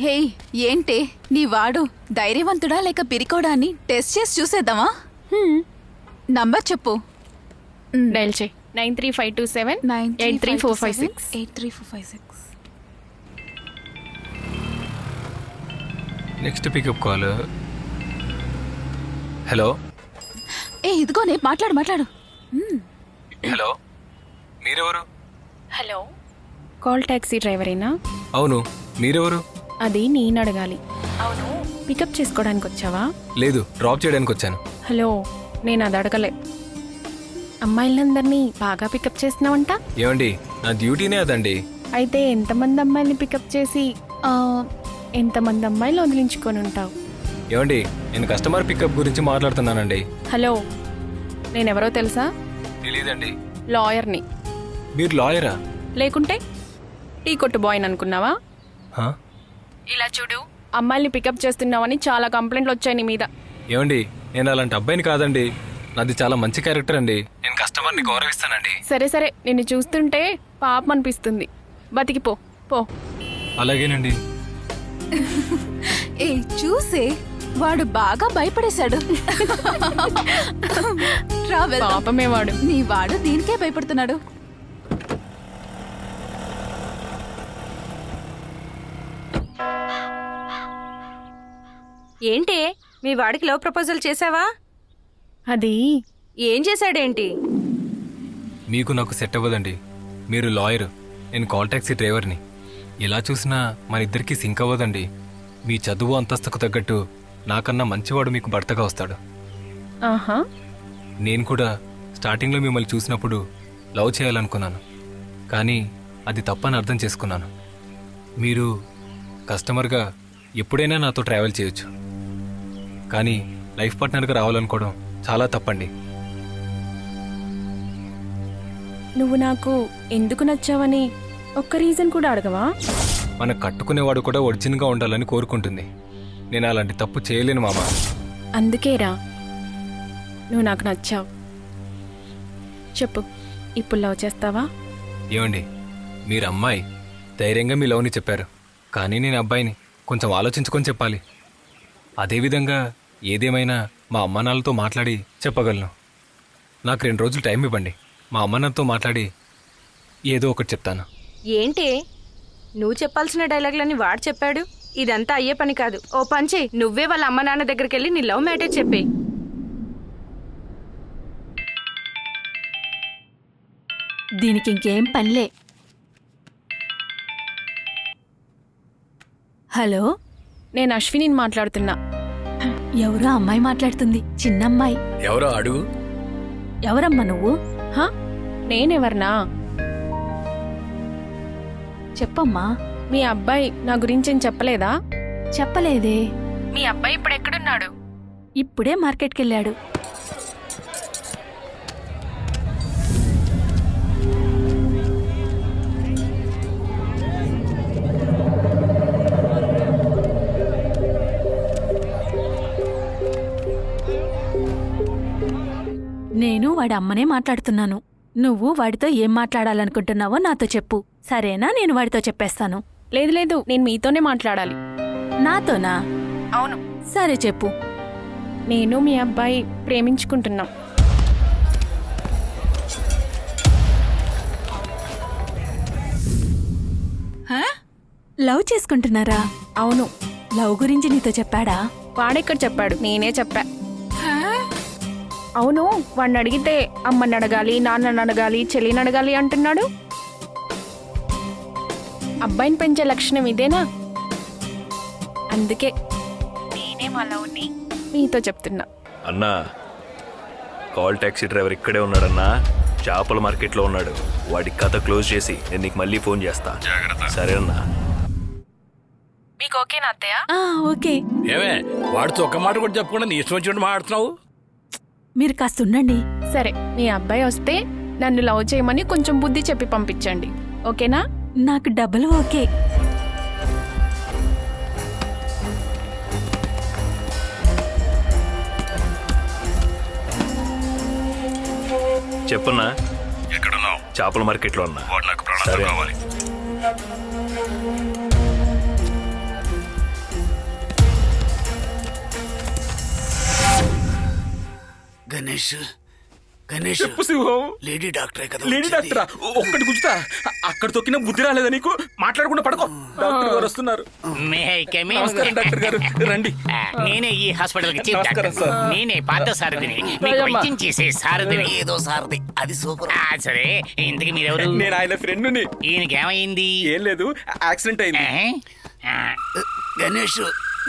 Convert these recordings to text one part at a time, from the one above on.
హే, ఏంటే నీ వాడు ధైర్యవంతుడా లేక పిరికోడా అని టెస్ట్ చేసి చూసేద్దామా? నంబర్ చెప్పు. డైల్ చేయి 9352783456. 83456. Next pickup call. హలో. ఏ ఇదిగోనే, మాట్లాడు. హలో, మీరెవరు? హలో, కాల్ టాక్సీ డ్రైవరేనా? అవును, మీరెవరు? అది నేను అడగాలి. అవును, పికప్ చేసుకోవడానికి వచ్చావా? లేదు, డ్రాప్ చేయడానికి వచ్చాను. హలో, నేను అది అడగలే. అమ్మాయిలందరినీ బాగా పికప్ చేస్తున్నావంట. ఏమండి, నా డ్యూటీనే అదండి. అయితే ఎంతమంది అమ్మాయిల్ని పికప్ చేసి ఎంతమంది అమ్మాయిలు వదిలించుకొని ఉంటావు? ఏమండి, నేను కస్టమర్ పికప్ గురించి మాట్లాడుతున్నానండి. హలో, నేనెవరో తెలుసా? తెలీదండి. లాయర్ని. మీరు లాయరా? లేకుంటే టీ కొట్టు బాయ్ అనుకున్నావా? హా? ఇలా చూడు, అమ్మాయిల్ని పికప్ చేస్తున్నావని చాలా కంప్లైంట్లు వచ్చాయి నీ మీద. ఏమండి, నేను అలాంటి అబ్బాయిని కాదండి. నాది చాలా మంచి క్యారెక్టర్ అండి. నేను కస్టమర్ని గౌరవిస్తానండి. సరే, నిన్ను చూస్తుంటే పాపం అనిపిస్తుంది. బతికిపో పో. అలాగేనండి. ఏ చూసే, వాడు బాగా భయపడేశాడు. పాపమే వాడు. నీ వాడు దీనికే భయపడుతున్నాడు. ఏంటే, మీ వాడికి లవ్ ప్రపోజల్ చేసావా? అది ఏం చేశాడేంటి? మీకు నాకు సెట్ అవ్వదండి. మీరు లాయర్, నేను కాల్ టాక్సీ డ్రైవర్ని. ఎలా చూసినా మన ఇద్దరికి సింక్ అవ్వదండి. మీ చదువు అంతస్తుకు తగ్గట్టు నాకన్నా మంచివాడు మీకు భర్తగా వస్తాడు. ఆహా, నేను కూడా స్టార్టింగ్లో మిమ్మల్ని చూసినప్పుడు లవ్ చేయాలనుకున్నాను, కానీ అది తప్పని అర్థం చేసుకున్నాను. మీరు కస్టమర్గా ఎప్పుడైనా నాతో ట్రావెల్ చేయొచ్చు, కానీ లైఫ్ పార్ట్నర్గా రావాలనుకోవడం చాలా తప్పండి. నువ్వు నాకు ఎందుకు నచ్చావని ఒక్క రీజన్ కూడా అడగవా? మన కట్టుకునేవాడు కూడా ఒరిజిన్గా ఉండాలని కోరుకుంటుంది. నేను అలాంటి తప్పు చేయలేను మామ. అందుకేరా నువ్వు నాకు నచ్చావు. చెప్పు, ఇప్పుడు లవ్ చేస్తావా? ఏమండి, మీరు అమ్మాయి ధైర్యంగా మీ లవ్ని చెప్పారు, కానీ నేను అబ్బాయిని కొంచెం ఆలోచించుకొని చెప్పాలి. అదేవిధంగా ఏదేమైనా మా అమ్మానాన్నలతో మాట్లాడి చెప్పగలను. నాకు 2 రోజులు టైం ఇవ్వండి. మా అమ్మానాన్నతో మాట్లాడి ఏదో ఒకటి చెప్తాను. ఏంటి, నువ్వు చెప్పాల్సిన డైలాగ్లని వాడు చెప్పాడు. ఇదంతా అయ్యే పని కాదు. ఓ పంచి, నువ్వే వాళ్ళ అమ్మ నాన్న దగ్గరికి వెళ్ళి నీ లవ్ మ్యాటర్ చెప్పే. దీనికి ఇంకేం పనిలే. హలో, నేను అశ్విని మాట్లాడుతున్నా. ఎవరో అమ్మాయి మాట్లాడుతుంది, చిన్నమ్మాయి. ఎవరో అడుగు. ఎవరమ్మా నువ్వు? హా, నేనెవర్నా? చెప్పమ్మా. మీ అబ్బాయి నా గురించి ఏం చెప్పలేదా? చెప్పలేదే. మీ అబ్బాయి ఇప్పుడు ఎక్కడున్నాడు? ఇప్పుడే మార్కెట్కెళ్ళాడు. నేను వాడి అమ్మనే మాట్లాడుతున్నాను. నువ్వు వాడితో ఏం మాట్లాడాలనుకుంటున్నావో నాతో చెప్పు, సరేనా? నేను వాడితో చెప్పేస్తాను. లేదు, నేను మీతోనే మాట్లాడాలి. నాతోనా? అవును. సరే చెప్పు. నేను మీ అబ్బాయి ప్రేమించుకుంటున్నాం. లవ్ చేసుకుంటున్నారా? అవును. లవ్ గురించి నీతో చెప్పాడా? వాడెక్కడ చెప్పాడు, నేనే చెప్పా. అవును, వాడిని అడిగితే అమ్మని అడగాలి, నాన్నని అడగాలి, చెల్లిని అడగాలి అంటున్నాడు. అబ్బాయిని పెంచే లక్షణం ఇదేనా? అందుకే నేనే మా లవ్ని మీతో చెప్తున్నా. అన్నా, కాల్ టాక్సీ డ్రైవర్ ఇక్కడే ఉన్నాడన్నా. చేపల మార్కెట్లో ఉన్నాడు. వాడి కథ క్లోజ్ చేసి నేను నీకు మళ్ళీ ఫోన్ చేస్తా. సరేనా? మీకు ఓకేనా అత్తయ్య? ఓకే. ఏమే, వాడితో ఒక్క మాట కూడా చెప్పకుండా నీ ఇష్టం వచ్చినట్టు మాట్లాడుతున్నావు. మీరు కాస్త ఉండండి. సరే, మీ అబ్బాయి వస్తే నన్ను లవ్ చేయమని కొంచెం బుద్ధి చెప్పి పంపించండి, ఓకేనా? నాకు డబుల్ ఓకే. చెప్పున్నా. ఎక్కడున్నావు? చేపల మార్కెట్లో ఉన్నా. వాడు నాకు ప్రాణాలు సరే. కావాలి. గణేష్ గణేష్ చెప్పు సింహం. లేడీ డాక్టరే కదా లేడీ వచ్చేది? డాక్టరా? ఒక్కటి గుంజుతా. అక్కడ తొక్కిన బుద్ధి రాలేదా నీకు? మాట్లాడకుండా పడుకో. డాక్టర్ గారు వస్తున్నారు. May I come in? నమస్కారం డాక్టర్ గారు, రండి. నేనే ఈ హాస్పిటల్ కి చీఫ్ నమస్కారం, డాక్టర్. సార్. నేనే పాత సారథిని, మీకు రాయమ్మ. వైద్యం చేసే సారథిని. ఏదో సారది అది సూపర్. సరే, ఇంతకి మీరెవరు? నేను ఆయన ఫ్రెండ్ని. ఈయనకి ఏమైంది? ఏం లేదు, యాక్సిడెంట్ అయింది. గణేష్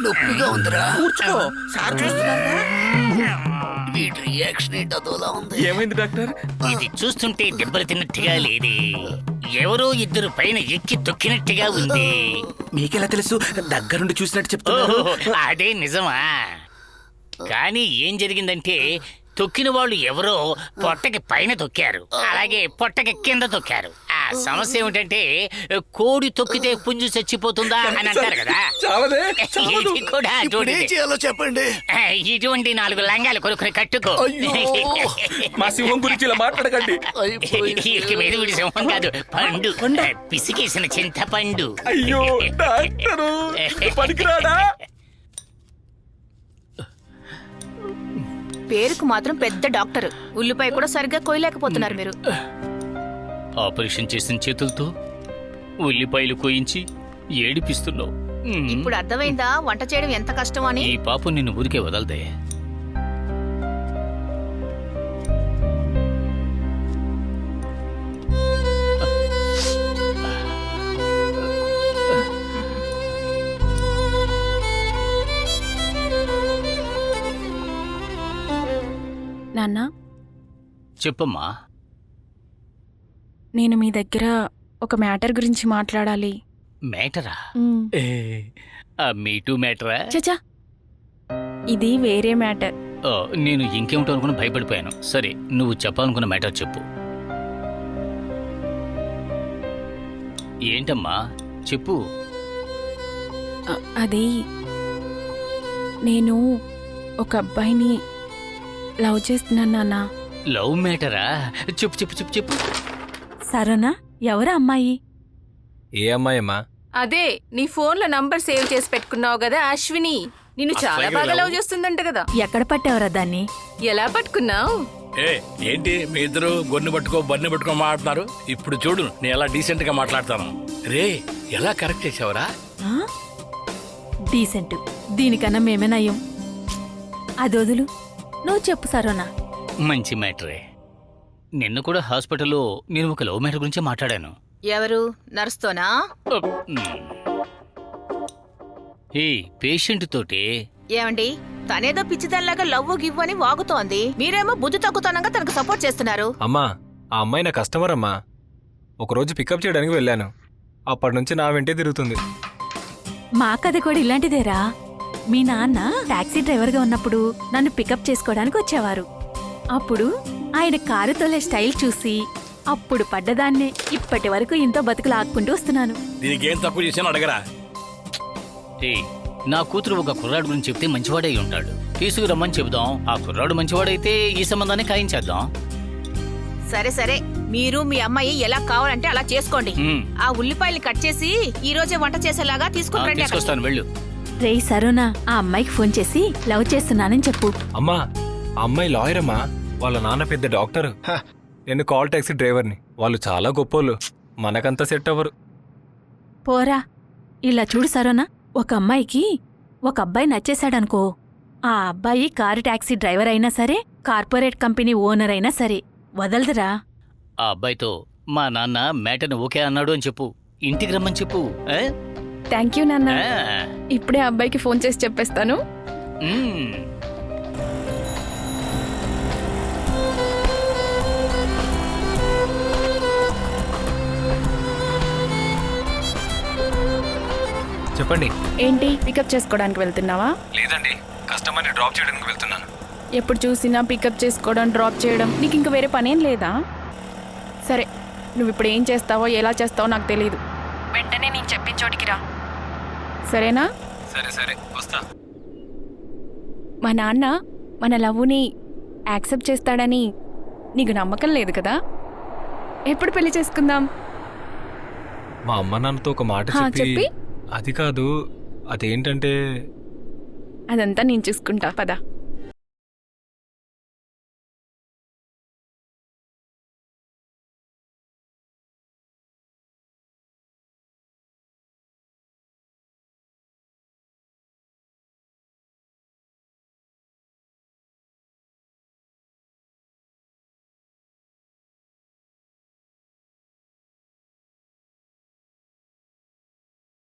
నొప్పిగా ఉందిరా. కూర్చో, సార్ చూస్తున్నారా? వీటి రియాక్షన్ ఏంటి అదోలా ఉంది? ఏమైంది డాక్టర్? ఇది చూస్తుంటే దెబ్బలు తిన్నట్టుగా లేదే, ఎవరో ఇద్దరు పైన ఎక్కి తొక్కినట్టుగా ఉంది. మీకెలా తెలుసు? దగ్గరుండి చూసినట్టు చెప్తున్నారు. ఓహో, అదే నిజమా? కానీ ఏం జరిగిందంటే తొక్కిన వాళ్ళు ఎవరో పొట్టకి పైన తొక్కారు, అలాగే పొట్టకి కింద తొక్కారు. ఆ సమస్య ఏమిటంటే కోడి తొక్కితే పుంజు చచ్చిపోతుందా అని అంటారు కదా, చావదే, చావదు. ఇది కూడా ఇప్పుడు ఏం అటువంటిదే. చేయాలో చెప్పండి. ఇటువంటి 4 లంగాలు కొనుక్కుని కట్టుకో. మా సింహం గురించి ఇలా మాట్లాడకండి. ఇక మీద వీడి సింహం కాదు, పండు, పిసికేసిన చింతపండు. అయ్యో డాక్టరు పనికిరాడా? పేరుకు మాత్రం పెద్ద డాక్టర్, ఉల్లిపాయ కూడా సరిగ్గా కొయ్యలేకపోతున్నారు మీరు. ఆపరేషన్ చేసిన చేతులతో ఉల్లిపాయలు కోయించి ఏడిపిస్తున్నావు. ఇప్పుడు అర్థమైందా వంట చేయడం ఎంత కష్టం అని? ఈ పాపం నిన్ను ఊరికే వదలదే. నాన్న, చెప్పమ్మా. నేను మీ దగ్గర ఒక మ్యాటర్ గురించి మాట్లాడాలి. మేటరా? మ్, ఆ మీటూ మేటరా? చచా, ఇది వేరే మ్యాటర్. ఓ, నేను ఇంకేమిటో అనుకుని భయపడిపోయాను. సరే, నువ్వు చెప్పాలనుకున్న మ్యాటర్ చెప్పు. ఏంటమ్మా చెప్పు. అది నేను ఒక అబ్బాయిని లవ్ చేస్తున్నాను నాన్న. లవ్ మేటరా? చెప్పు చెప్పు చెప్పు చెప్పు. సరేనా? ఎవరా అమ్మాయి? ఏ అమ్మాయమ్మా? అదే నీ ఫోన్ లో నంబర్ సేవ్ చేసి పెట్టుకున్నావు కదా అశ్విని, నిన్ను చాలా అసలు బాగా లవ్? లవ్ చేస్తుందంట కదా. ఎక్కడ పట్టావరా దాన్ని? ఎలా పట్టుకున్నావు? ఏ ఏంటి మీ ఇద్దరు గొన్ను పట్టుకో బన్ను పట్టుకో మాట్లాడుతున్నారు? ఇప్పుడు చూడు నేను ఎలా డీసెంట్ గా మాట్లాడతాను. రే ఎలా కరెక్ట్ చేసావురా? ఆ? డీసెంట్, దీనికన్నా మేమే నయం. అది వదులు, నువ్వు చెప్పు సరోనా. మంచి మ్యాటరే. నిన్న కూడా హాస్పిటల్లో నేను ఒక లవ్ మ్యాటర్ గురించి మాట్లాడాను. ఎవరు? నర్స్తోనా? ఏ పేషెంట్ తోటి. ఏమండి, తనేదో పిచ్చిదానిలాగా లవ్వు గివ్వు అని వాగుతోంది, మీరేమో బుద్ధి తగ్గుతానంగా తనకు సపోర్ట్ చేస్తున్నారు. అమ్మా, ఆ అమ్మాయి నా కస్టమర్ అమ్మా. ఒకరోజు పికప్ చేయడానికి వెళ్ళాను, అప్పటి నుంచి నా వెంటే తిరుగుతుంది. మా కథ కూడా ఇలాంటిదేరా. మీ నాన్న టాక్సీ డ్రైవర్గా ఉన్నప్పుడు నన్ను పికప్ చేసుకోవడానికి వచ్చేవారు. అప్పుడు ఆయన కారు తోలే స్టైల్ చూసి అప్పుడు పడ్డదాన్నే ఇప్పటి వరకు ఇంతో బతుకులు ఆక్కుంటూ వస్తున్నాను. దీనికి ఏం తక్కువ చేశాను అడగరా? ఏ నా కూతురు ఒక కుర్రాడు గురించి చెప్తే మంచివాడై ఉంటాడు, తీసుకురమ్మని చెబుదాం. ఆ కుర్రాడు మంచివాడైతే ఈ సంబంధాన్ని ఖాయించేద్దాం. సరే సరే, మీరు మీ అమ్మాయి ఎలా కావాలంటే అలా చేసుకోండి. మ్, ఆ ఉల్లిపాయలు కట్ చేసి ఈ రోజే వంట చేసేలాగా ఆ, తీసుకుని రండి అక్కడికి. తీసుకొస్తాను వెళ్ళు. రేయ్ సరోనా, ఆ అమ్మాయికి ఫోన్ చేసి లవ్ చేస్తున్నానని చెప్పు. అమ్మా, ఆ అమ్మాయి లాయర్ అమ్మా. వాళ్ళ నాన్న పెద్ద డాక్టర్, నేను కాల్ టాక్సీ డ్రైవర్ని. వాళ్ళు చాలా గొప్పోళ్ళు, మనకంతా సెట్ అవ్వరు. పోరా, ఇలా చూడు సరోనా, ఒక అమ్మాయికి ఒక అబ్బాయి నచ్చేశాడనుకో, ఆ అబ్బాయి కారు టాక్సీ డ్రైవర్ అయినా సరే, కార్పొరేట్ కంపెనీ ఓనర్ అయినా సరే వదలదురా. ఆ అబ్బాయితో మా నాన్న మ్యాటర్ని ఓకే అన్నాడు అని చెప్పు, ఇంటికి రమ్మని చెప్పు. ఆ? థ్యాంక్ యూ నాన్న. ఆ, ఇప్పుడే ఆ అబ్బాయికి ఫోన్ చేసి చెప్పేస్తాను. మ్. చెప్పండి. ఏంటి, పికప్ చేసుకోవడానికి వెళ్తున్నావా? లేదండి, కస్టమర్ని డ్రాప్ చేయడానికి వెళ్తున్నాను. ఎప్పుడు చూసినా పికప్ చేసుకోవడం, డ్రాప్ చేయడం, నీకు ఇంక వేరే పనేం లేదా? సరే, నువ్వు ఇప్పుడు ఏం చేస్తావో ఎలా చేస్తావో నాకు తెలియదు. వెంటనే నేను చెప్పిన చోటికి రా, సరేనా? సరే సరే, వస్తా. మా నాన్న మన లవ్వుని యాక్సెప్ట్ చేస్తాడని నీకు నమ్మకం లేదు కదా? ఎప్పుడు పెళ్లి చేసుకుందాం? మా అమ్మ నాన్నతో ఒక మాట హా, చెప్పి, చెప్పి? అది కాదు, అదేంటంటే అదంతా నేను చూసుకుంటా, పద.